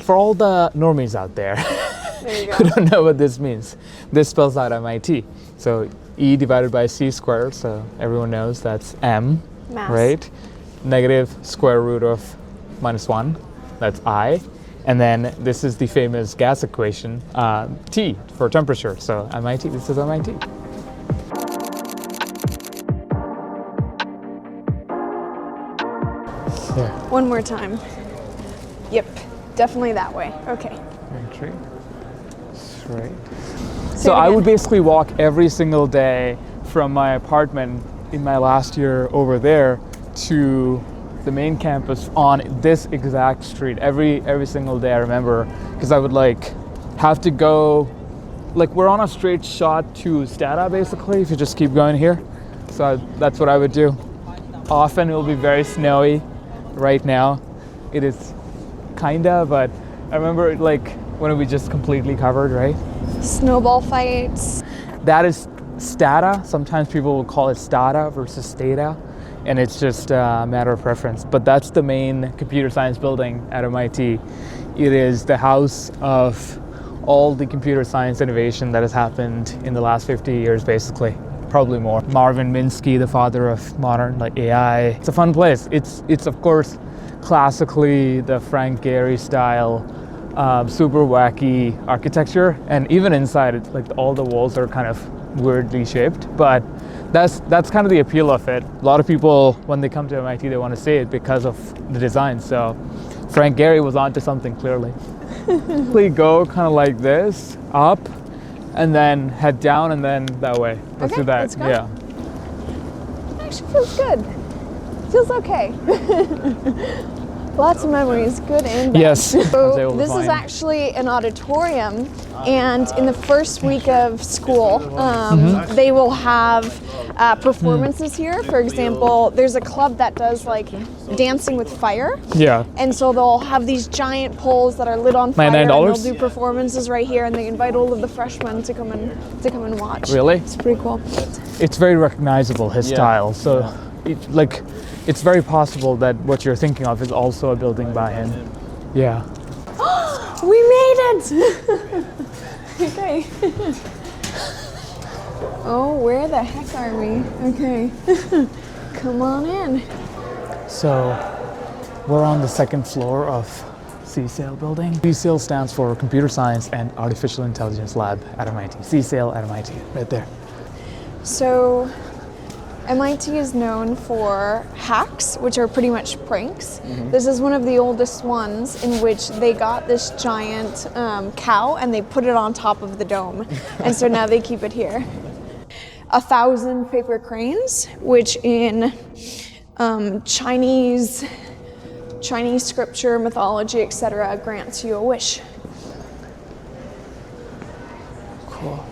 for all the normies out there, who don't know what this means, this spells out MIT. So E divided by C squared, so everyone knows that's M, Mass. right? Negative square root of -1, that's I. And then this is the famous gas equation, T for temperature. So MIT, this is MIT. Yeah. One more time. Yep, definitely that way. Okay. Right. Straight. So I would basically walk every single day from my apartment in my last year over there to the main campus on this exact street every single day. I remember, because I would like have to go, like we're on a straight shot to Stata basically if you just keep going here. So that's what I would do. Often it will be very snowy. Right now it is kinda, but I remember like when it was just completely covered, right? Snowball fights. That is Stata. Sometimes people will call it Stata versus Stata, and it's just a matter of preference. But that's the main computer science building at MIT. It is the house of all the computer science innovation that has happened in the last 50 years, basically. Probably more. Marvin Minsky, the father of modern like AI. It's a fun place. It's of course classically the Frank Gehry style, super wacky architecture, and even inside it, like all the walls are kind of weirdly shaped. But that's kind of the appeal of it. A lot of people, when they come to MIT, they want to see it because of the design. So Frank Gehry was onto something clearly. We go kind of like this, up, and then head down, and then that way. Let's do that. Let's go. Yeah. It actually feels good. Feels okay. Lots of memories, good and bad. Yes. So this is actually an auditorium, and in the first week of school, they will have performances here. For example, there's a club that does like dancing with fire. Yeah. And so they'll have these giant poles that are lit on fire, and they'll do performances right here, and they invite all of the freshmen to come and watch. Really? It's pretty cool. It's very recognizable, his style. So it's very possible that what you're thinking of is also a building by him. Yeah. We made it! Okay. Oh, where the heck are we? Okay. Come on in. So we're on the second floor of CSAIL building. CSAIL stands for Computer Science and Artificial Intelligence Lab at MIT. CSAIL at MIT, right there. So MIT is known for hacks, which are pretty much pranks. This is one of the oldest ones, in which they got this giant cow and they put it on top of the dome. And so now they keep it here. 1,000 paper cranes, which in Chinese scripture, mythology, etc., grants you a wish. Cool.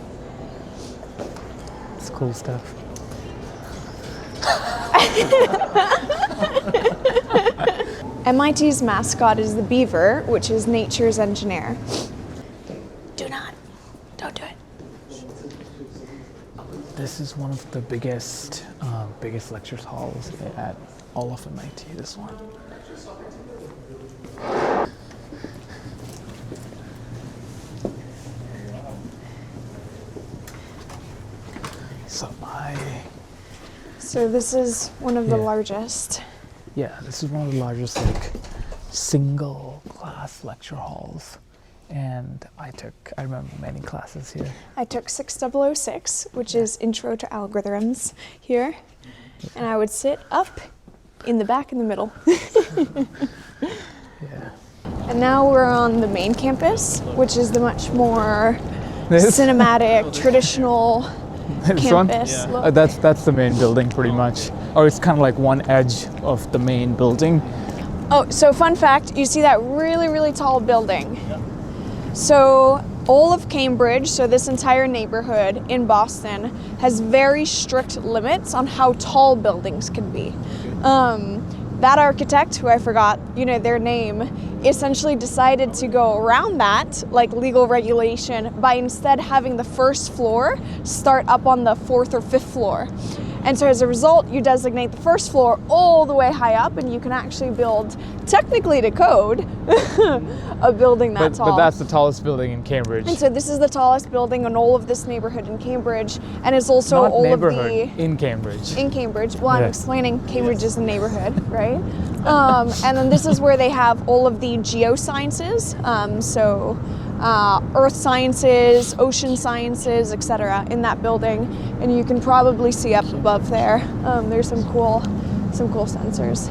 It's cool stuff. MIT's mascot is the beaver, which is nature's engineer. Don't do it. This is one of the biggest lecture halls at all of MIT, this one. So this is one of the largest. Yeah, this is one of the largest like single class lecture halls. And I remember many classes here. I took 6006, which is Intro to Algorithms here. And I would sit up in the back in the middle. Yeah. And now we're on the main campus, which is the much more cinematic, traditional campus. One? That's the main building pretty much. Or it's kind of like one edge of the main building. Oh, so fun fact, you see that really, really tall building. So all of Cambridge, so this entire neighborhood in Boston, has very strict limits on how tall buildings can be. That architect, who I forgot, their name, essentially decided to go around that, like legal regulation, by instead having the first floor start up on the 4th or 5th floor. And so as a result, you designate the first floor all the way high up, and you can actually build, technically to code, a building that tall. But that's the tallest building in Cambridge. And so this is the tallest building in all of this neighborhood in Cambridge, and it's also Not all neighborhood, of the... in Cambridge. In Cambridge. Well, I'm Yeah. explaining Cambridge is a neighborhood, right? And then this is where they have all of the geosciences, earth sciences, ocean sciences, etc. in that building. And you can probably see up above there. There's some cool sensors.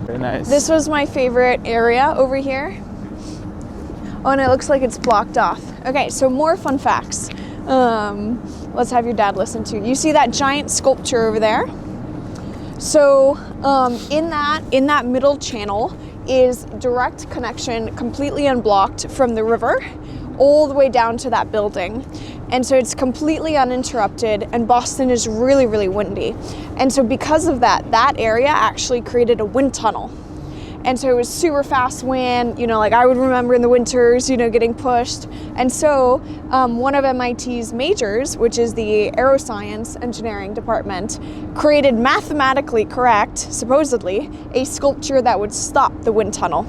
Very nice. This was my favorite area over here. Oh, and it looks like it's blocked off. Okay, so more fun facts. Let's have your dad listen to. You see that giant sculpture over there? So in that middle channel is direct connection, completely unblocked from the river, all the way down to that building. And so it's completely uninterrupted, and Boston is really, really windy. And so because of that, that area actually created a wind tunnel. And so it was super fast wind, like I would remember in the winters, getting pushed. And so one of MIT's majors, which is the aeroscience engineering department, created mathematically correct, supposedly, a sculpture that would stop the wind tunnel.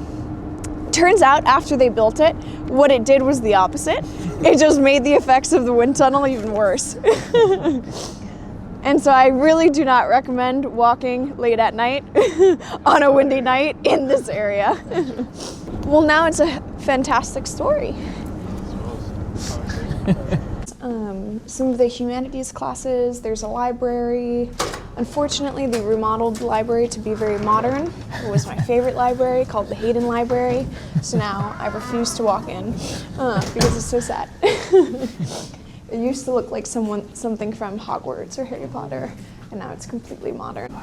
Turns out after they built it, what it did was the opposite. It just made the effects of the wind tunnel even worse. And so I really do not recommend walking late at night on a windy night in this area. Well, now it's a fantastic story. Some of the humanities classes, there's a library. Unfortunately, they remodeled the library to be very modern. It was my favorite library, called the Hayden Library. So now I refuse to walk in because it's so sad. It used to look like something from Hogwarts or Harry Potter, and now it's completely modern.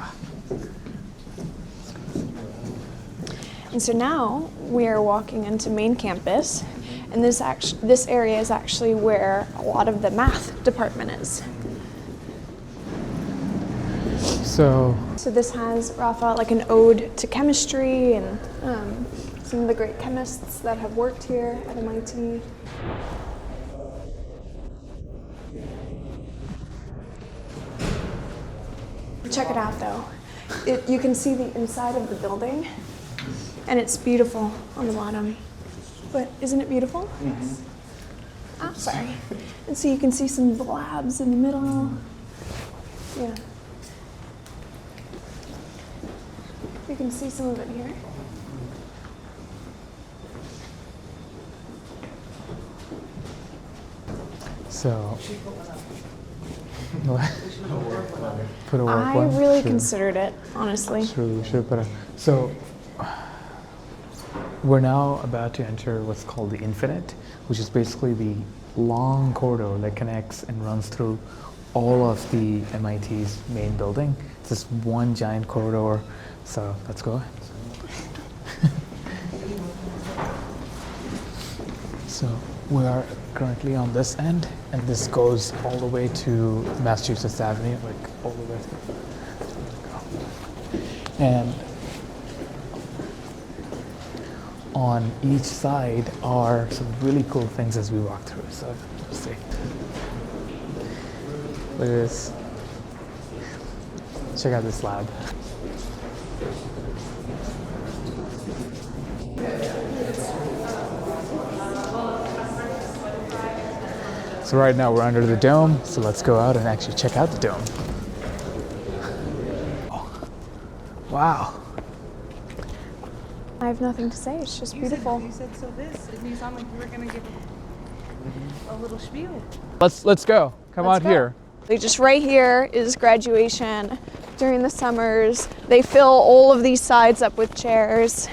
And so now we are walking into main campus, and this area is actually where a lot of the math department is. So this has, Rafa, like an ode to chemistry and some of the great chemists that have worked here at MIT. Check it out though. You can see the inside of the building, and it's beautiful on the bottom. But isn't it beautiful? Mm-hmm. Ah, sorry. And so you can see some of the labs in the middle. Yeah. You can see some of it here. So, what? Put a work I one? really Sure. considered it, honestly. Sure, we should put a. So, we're now about to enter what's called the Infinite, which is basically the long corridor that connects and runs through all of the MIT's main building. It's just one giant corridor. So let's go. So we are currently on this end, and this goes all the way to Massachusetts Avenue, like all the way through. And on each side are some really cool things as we walk through. So let's see. Look at this. Check out this lab. So right now we're under the dome, so let's go out and actually check out the dome. Oh. Wow. I have nothing to say, it's just beautiful. You said so this. It sounded like you were going to give a little spiel. Let's go. Come Let's out go. here. Just right here is graduation. During the summers, they fill all of these sides up with chairs.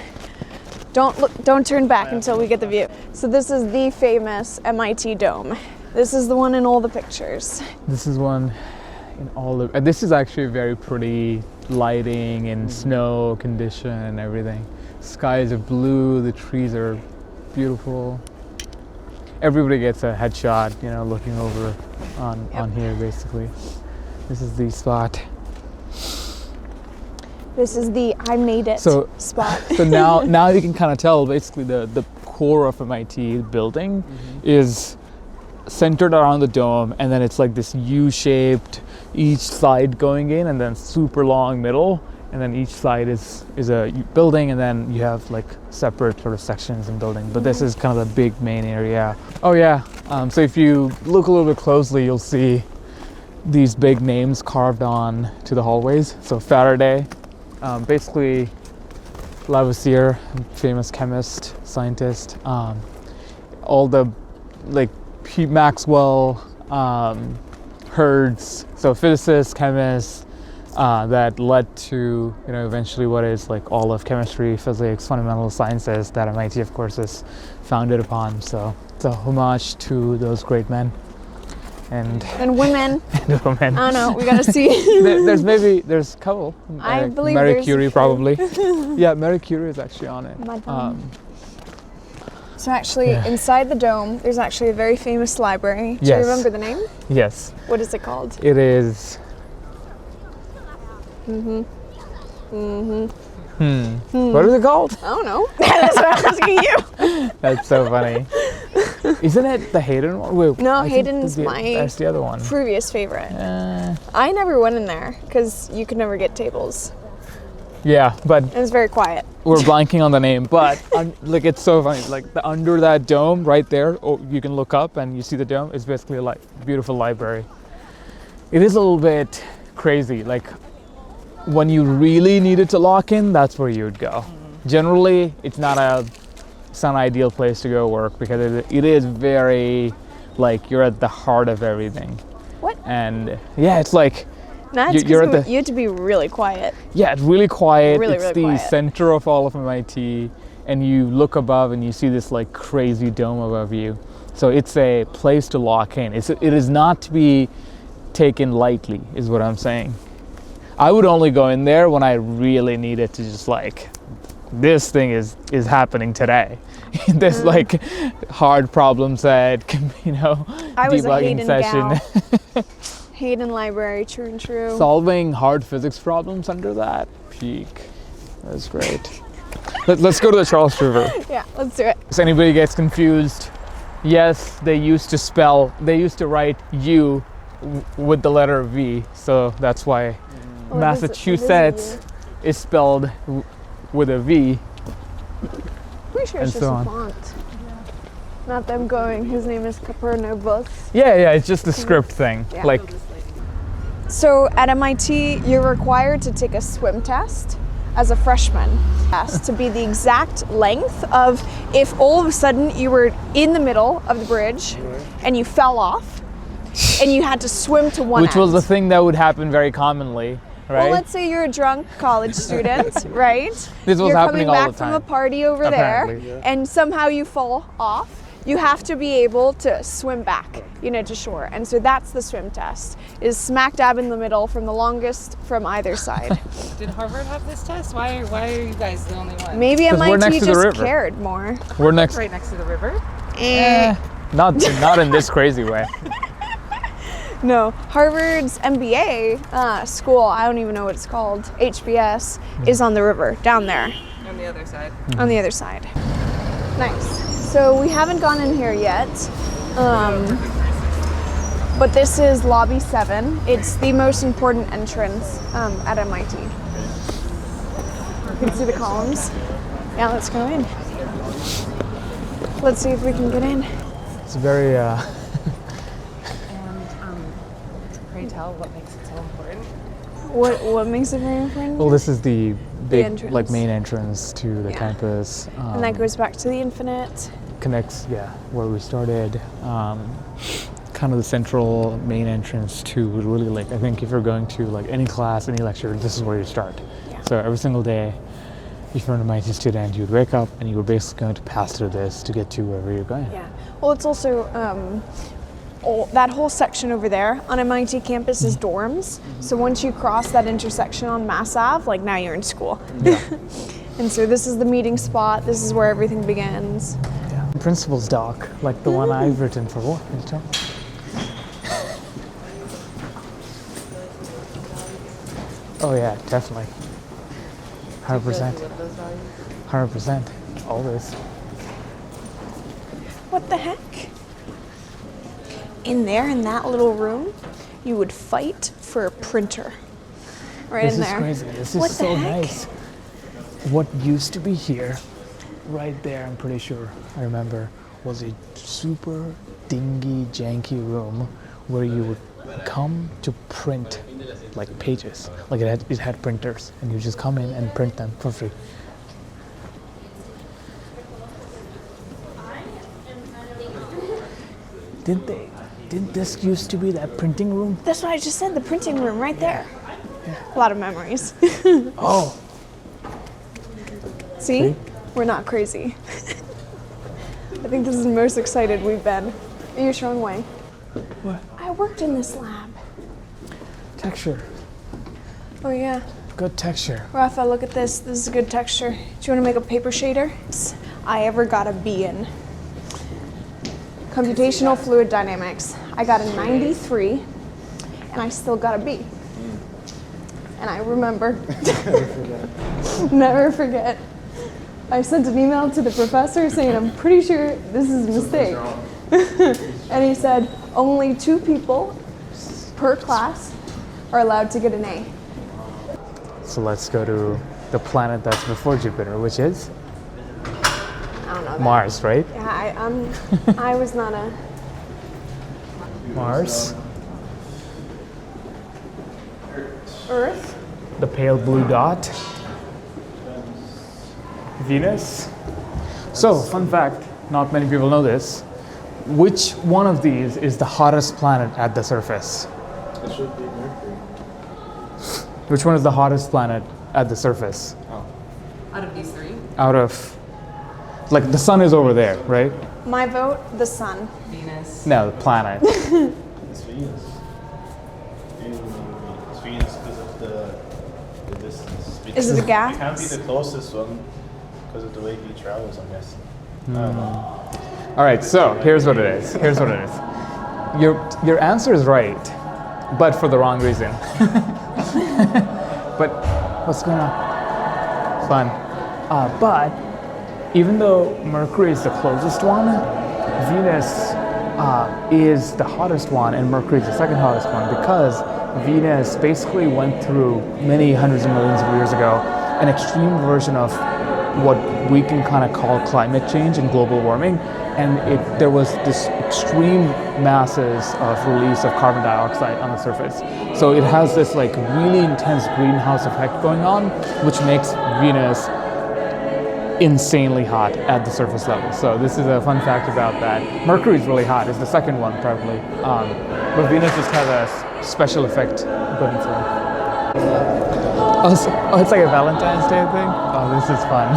Don't turn back until we get the view. So this is the famous MIT dome. This is the one in all the pictures. This is one in all the. This is actually very pretty lighting and snow condition and everything. Skies are blue. The trees are beautiful. Everybody gets a headshot, looking over on here basically. This is the spot. This is the I made it spot. So now you can kind of tell basically the core of MIT building is centered around the dome, and then it's like this U-shaped, each side going in, and then super long middle, and then each side is a building, and then you have like separate sort of sections and building. But this is kind of the big main area. Oh yeah, so if you look a little bit closely, you'll see these big names carved on to the hallways. So Faraday, basically Lavoisier, famous chemist, scientist, all the like Maxwell, Hertz, so physicists, chemists, that led to, you know, eventually what is like all of chemistry, physics, fundamental sciences that MIT of course is founded upon. So it's a homage to those great men and women. and women. I don't know, we gotta see. there's a couple. I believe Marie there's Curie a few. probably. Yeah, Marie Curie is actually on it. Madame. So actually, inside the dome, there's actually a very famous library. Do Yes. you remember the name? Yes, What is it called? it is. What is it called? I don't know. That's what I'm asking you. That's so funny. Isn't it the Hayden one? Wait, No, I think Hayden's that's the other one. Previous favorite. I never went in there because you could never get tables. Yeah, but It was very quiet. we're blanking on the name. But like, it's so funny. Like under that dome, right there, you can look up and you see the dome. It's basically a beautiful library. It is a little bit crazy. Like when you really needed to lock in, that's where you would go. Generally, it's not an ideal place to go work because it is very like you're at the heart of everything. What? And yeah, it's like. Nah, it's You're at 'cause the- you had to be really quiet. Yeah, it's really quiet. Really, it's really the quiet. center of all of MIT, and you look above and you see this like crazy dome above you. So it's a place to lock in. It is not to be taken lightly, is what I'm saying. I would only go in there when I really needed to just like, this thing is happening today. This like hard problem set, you know, I was a debugging Hayden session. gal. Hayden Library, true and true. Solving hard physics problems under that peak. That's great. Let's go to the Charles River. Yeah, let's do it. If anybody gets confused, yes, they used to write U with the letter V, so that's why Massachusetts is spelled with a V. Pretty sure it's and just so a on. font. Not them going, his name is Copernicus. Yeah, it's just the script thing. Yeah. Like, So at MIT, you're required to take a swim test as a freshman. Has to be the exact length of if all of a sudden you were in the middle of the bridge and you fell off and you had to swim to one which end. was the thing that would happen very commonly, right? Well, let's say you're a drunk college student, right? This was you're happening coming all back the from time. a party over Apparently, there, and somehow you fall off. You have to be able to swim back, to shore. And so that's the swim test, is smack dab in the middle from the longest from either side. Did Harvard have this test? Why are you guys the only one? Maybe 'Cause we're next MIT to the just river. cared more. We're next. Right next to the river. Not in this crazy way. No, Harvard's MBA school, I don't even know what it's called, HBS, is on the river, down there. On the other side. On the other side. Nice. So we haven't gone in here yet, but this is lobby 7. It's the most important entrance at MIT. You can see the columns. Yeah, let's go in. Let's see if we can get in. It's very. And pray tell, what makes it so important? What makes it very important? Well, this is the big, entrance. like, main entrance to the Yeah. campus. And that goes back to the Infinite. Connects, where we started. Kind of the central main entrance to really, like, I think if you're going to like any class, any lecture, this is where you start. Yeah. So every single day, if you're an MIT student, you would wake up and you were basically going to pass through this to get to wherever you're going. Yeah. Well, it's also that whole section over there on MIT campus is dorms. So once you cross that intersection on Mass Ave, like now you're in school. Yeah. And so this is the meeting spot. This is where everything begins. Yeah. Principal's doc, like the one I've written for what? Can you tell? Oh yeah, definitely. 100%. 100%. Always. What the heck? In there, in that little room, you would fight for a printer. Right This in is there. crazy. This What is the so heck? nice. What used to be here, right there, I'm pretty sure, I remember, was a super dingy, janky room where you would come to print like pages. Like it had printers, and you just come in and print them for free. Didn't this used to be that printing room? That's what I just said, the printing room right there. A lot of memories. Oh, See? See? We're not crazy. I think this is the most excited we've been. You're showing way. what? I worked in this lab. Texture. Oh yeah. Good texture. Rafa, look at this. This is a good texture. Do you want to make a paper shader? I ever got a B in. Computational fluid dynamics. I got a 93 and I still got a B. And I remember. Never forget. I sent an email to the professor saying, I'm pretty sure this is a mistake. And he said, only 2 people per class are allowed to get an A. So let's go to the planet that's before Jupiter, which is I don't know that. Mars, right? Yeah, I was not a... Mars, Earth? the pale blue dot. Venus. So, fun fact, not many people know this. Which one of these is the hottest planet at the surface? It should be Mercury. Which one is the hottest planet at the surface? Out of these 3, Out of, like, the sun is over there, right? My vote, the sun. Venus. No, the planet. It's Venus. It's Venus because of the distance. Is it a gas? It can't be the closest one because of the way he travels, I'm guessing. I don't know. All right, so here's what it is. Here's what it is. Your answer is right, but for the wrong reason. But what's going on? Fun. But even though Mercury is the closest one, Venus is the hottest one, and Mercury is the second hottest one because Venus basically went through many hundreds of millions of years ago an extreme version of what we can kind of call climate change and global warming, and there was this extreme masses of release of carbon dioxide on the surface. So it has this like really intense greenhouse effect going on, which makes Venus insanely hot at the surface level. So this is a fun fact about that. Mercury is really hot, it's the second one probably. But Venus just has a special effect going through. Oh, it's like a Valentine's Day thing? Oh, this is fun.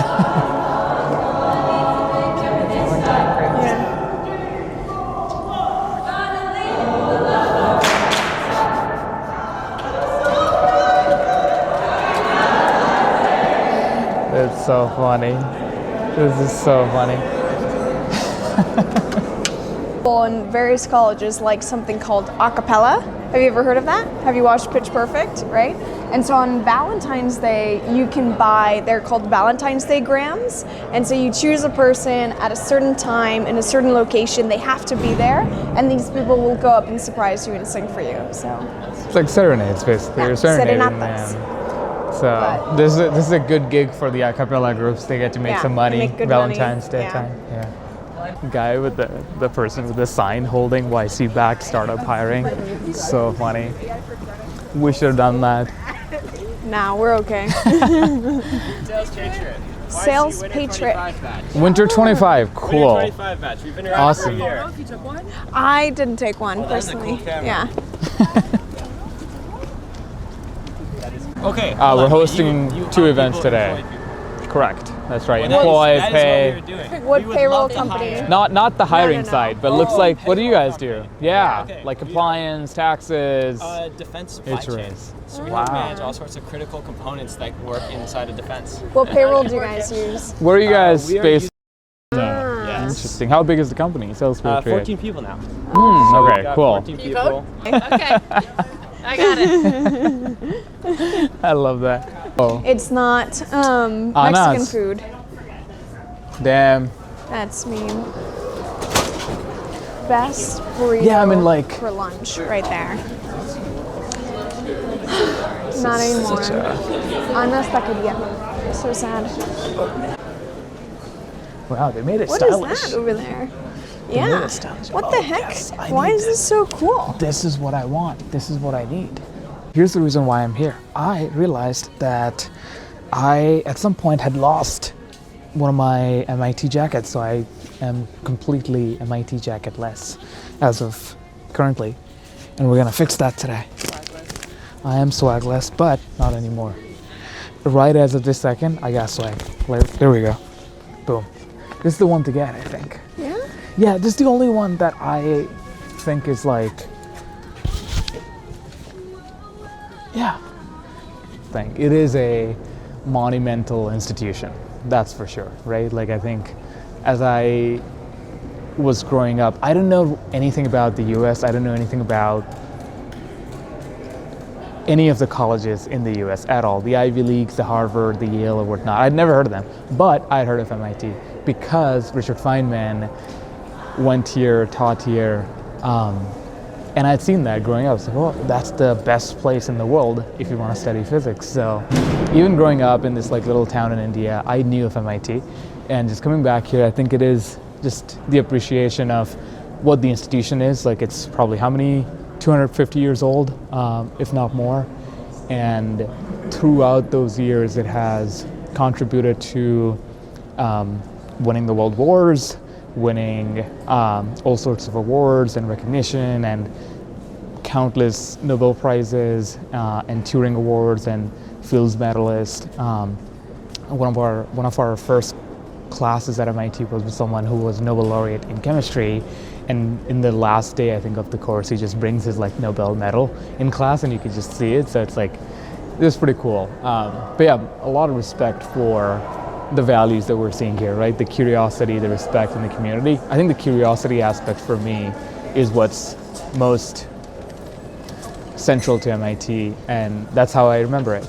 It's so funny. This is so funny. In various colleges like something called a cappella. Have you ever heard of that? Have you watched Pitch Perfect, right? And so on Valentine's Day, you can buy, they're called Valentine's Day grams. And so you choose a person at a certain time in a certain location, they have to be there, and these people will go up and surprise you and sing for you, so. It's like serenades, basically. Yeah, You're serenading serenatas. them. So But- this is a good gig for the a cappella groups. They get to make Yeah, some they money. make good Valentine's money, Day yeah. time. Yeah. Guy with the person with the sign holding YC back startup hiring. So funny. We should have done that. Nah, we're okay. Sales Patriot. Sales Winter Patriot. 25 batch. Winter 25. Cool. Winter 25 batch. We've been around Awesome. for a year. If you took one? I didn't take one that was a personally. cool camera. Yeah. Okay. We're hosting 2 events today. Correct. That's right. Employee pay. What payroll company? Not the hiring no. side, but it looks like, what do you guys do? Yeah, Okay. like compliance, taxes. Defense supply It's chain. raised. So we Wow. manage all sorts of critical components that work inside of defense. What payroll do you guys use? Where are you guys we are based? Yes. Interesting. How big is the company? Sales Patriot. 14 people now. Okay, Got cool. 14 people. Okay. I got it. I love that. Oh, It's not Mexican Ananas. food. damn. That's mean. best burrito Yeah, I mean, like- for lunch right there. Not anymore. Anna's taqueria. So sad. Wow, they made it What is stylish. that over there? made Yeah. it stylish. What the Oh, heck? yes, I Why need is this so cool? This is what I want. This is what I need. Here's the reason why I'm here. I realized that I, at some point, had lost one of my MIT jackets, so I am completely MIT jacketless as of currently, and we're gonna fix that today. I am swagless, but not anymore. Right as of this second, I got swag. There we go. Boom. This is the one to get, I think. Yeah? Yeah, this is the only one that I think is like, yeah, thing. It is a monumental institution, that's for sure, right? Like I think as I was growing up, I didn't know anything about the US, I didn't know anything about any of the colleges in the US at all. The Ivy Leagues, the Harvard, the Yale or whatnot. I'd never heard of them, but I'd heard of MIT because Richard Feynman went here, taught here, and I'd seen that growing up. I was like, oh, that's the best place in the world if you want to study physics. So even growing up in this like little town in India, I knew of MIT. And just coming back here, I think it is just the appreciation of what the institution is. Like it's probably how many? 250 years old, if not more. And throughout those years, it has contributed to winning the world wars, winning all sorts of awards and recognition and countless Nobel Prizes and Turing Awards and Fields Medalist. One of our first classes at MIT was with someone who was Nobel laureate in chemistry, and in the last day I think of the course he just brings his like Nobel medal in class and you could just see it, so it's like it was pretty cool. But yeah, a lot of respect for the values that we're seeing here, right? The curiosity, the respect, and the community. I think the curiosity aspect for me is what's most central to MIT, and that's how I remember it.